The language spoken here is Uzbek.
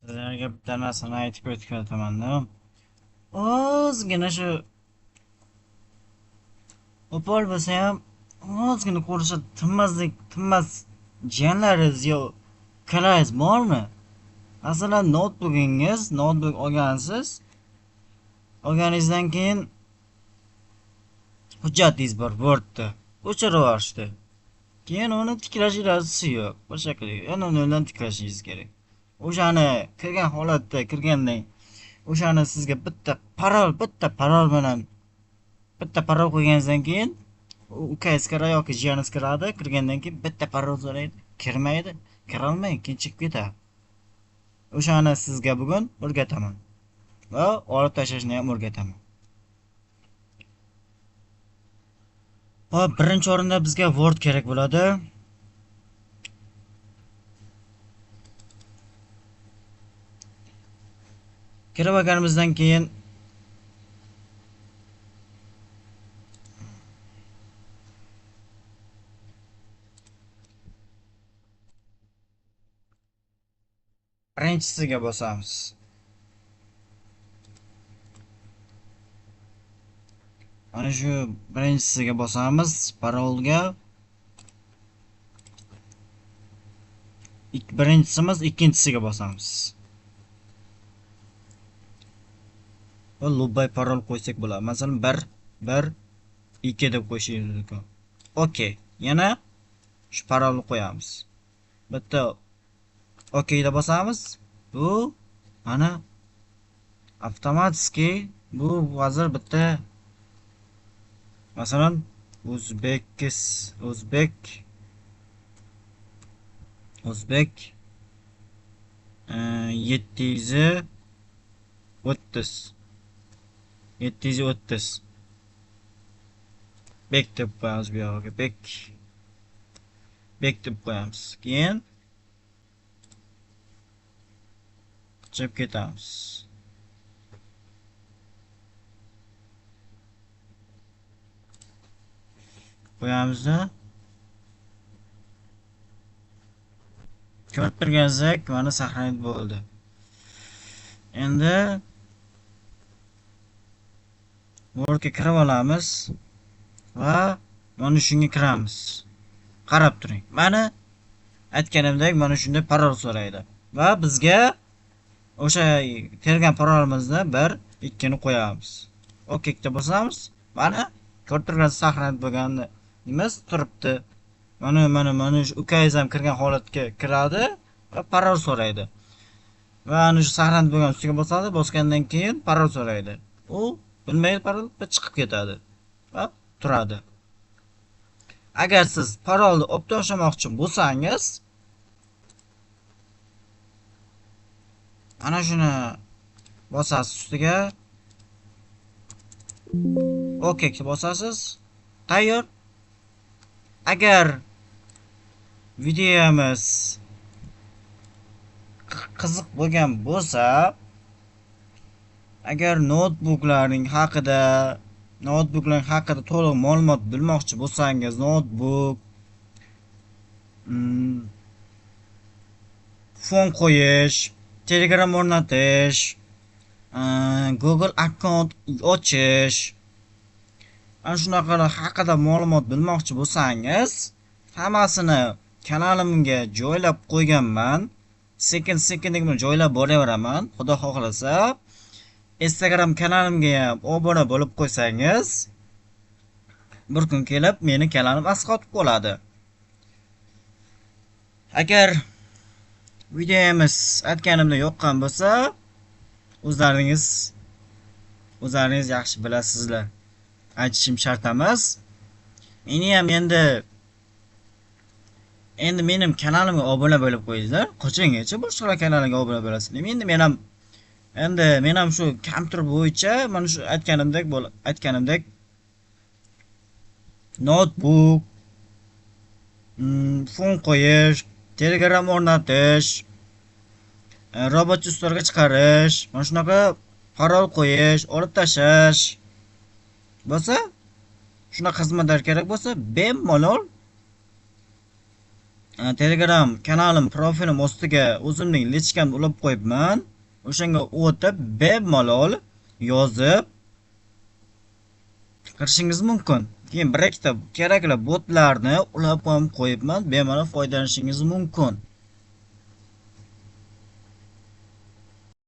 Sizlarga bitta narsani aytib o'tib o'taman-da. Ozgina shu opol bo'lsa ham ozgina ko'rishga tinmas jiyanlaringiz yo ukalaringiz bormi? Masalan, notebook olgansiz. Olganingizdan keyin hujjatingiz bor Wordda. O'chirib yuborishdi. Keyin uni tiklash ilojisi yo'q. Boshqa qilib, yana noldan tiklashingiz kerak. O'shani kirgan holatda kirgandan o'shani sizga bitta parol qo'yganingizdan keyin ukangiz kiradi yoki jiyaningiz kiradi. Kirgandan keyin bitta parol so'raydi. Kirmaydi. Kirolmay keyin chiqib ketadi. O'shani sizga bugun o'rgataman va olib tashlashni ham o'rgataman. Hop, birinchi o'rinda bizga Word kerak bo'ladi. Kirib olganimizdan keyin birinchisiga bosamiz. Mana shu birinchisiga bosamiz, parolga. Birinchisimiz ikkinchisiga bosamiz. Va lobbay parol qo'ysak bo'ladi. Masalan 1 2 deb qo'yishingiz mumkin. Okey. Yana shu parolni qo'yamiz. Bitta okeyda bosamiz. Bu mana avtomatik bu hozir bitta masalan o'zbek 730 bek deb qo'yamiz bu yoqqa. Bek deb qo'yamiz. Keyin chiqib ketamiz. Qo'yamizda ko'rib turganingizdek mana saqlanib bo'ldi. Endi Wordga kirib olamiz va mana shunga kiramiz. Qarab turing. Mana aytganimdek mana shunday parol so'raydi va bizga o'sha tergan parolimizni 1 2 ni qo'yamiz. Okeyga bosamiz. Mana ko'rib turganingiz saqlanib bo'lganini nimiz turibdi. Mana shu ukangiz ham kirgan holatga kiradi va parol so'raydi. Va ana shu saqlanib bo'lgan ustiga bosadi. Bosgandan keyin parol so'raydi. U bilmaydi parol va chiqib ketadi va turadi. Agar siz parolni olib tashlamoqchi bo'lsangiz, ana shuni bosasiz ustiga. Okeyga bosasiz. Tayyor. Agar videomiz qiziq bo'lgan bo'lsa, agar notebooklarning haqida to'liq ma'lumot bilmoqchi bo'lsangiz, notebook fon qo'yish, Telegram o'rnatish, Google akkaunt ochish, ana shunaqalar haqida ma'lumot bilmoqchi bo'lsangiz, hammasini kanalimga joylab qo'yganman. Sekin-sekinlik joylab boraveraman. Xudo xohlasa, Instagram kanalimga ham obuna bo'lib qo'ysangiz, bir kun kelib meni kanalim asqotib qoladi. Agar videomiz aytganimda yoqqan bo'lsa, o'zlaringiz yaxshi bilasizlar. Aytishim shart emas. Meni ham endi mening kanalimga obuna bo'lib qo'yinglar. Qachongacha boshqalar kanaliga obuna bo'lasizlar? Endi men ham shu kompyuter bo'yicha mana shu aytganimdek notebook, fon qo'yish, Telegram o'rnatish, robot ustorga chiqarish, mana shunaqa parol qo'yish, olib tashlash bo'lsa, shunaqa xizmatlar kerak bo'lsa, bemalol Telegram kanalim profilim ostiga o'zimning lechkamni ulab qo'yibman. O'shanga o'tib bemalol yozib kirishingiz mumkin. Keyin bir ikkita kerakli botlarni ulab ham qo'yibman. Bemalol foydalanishingiz mumkin.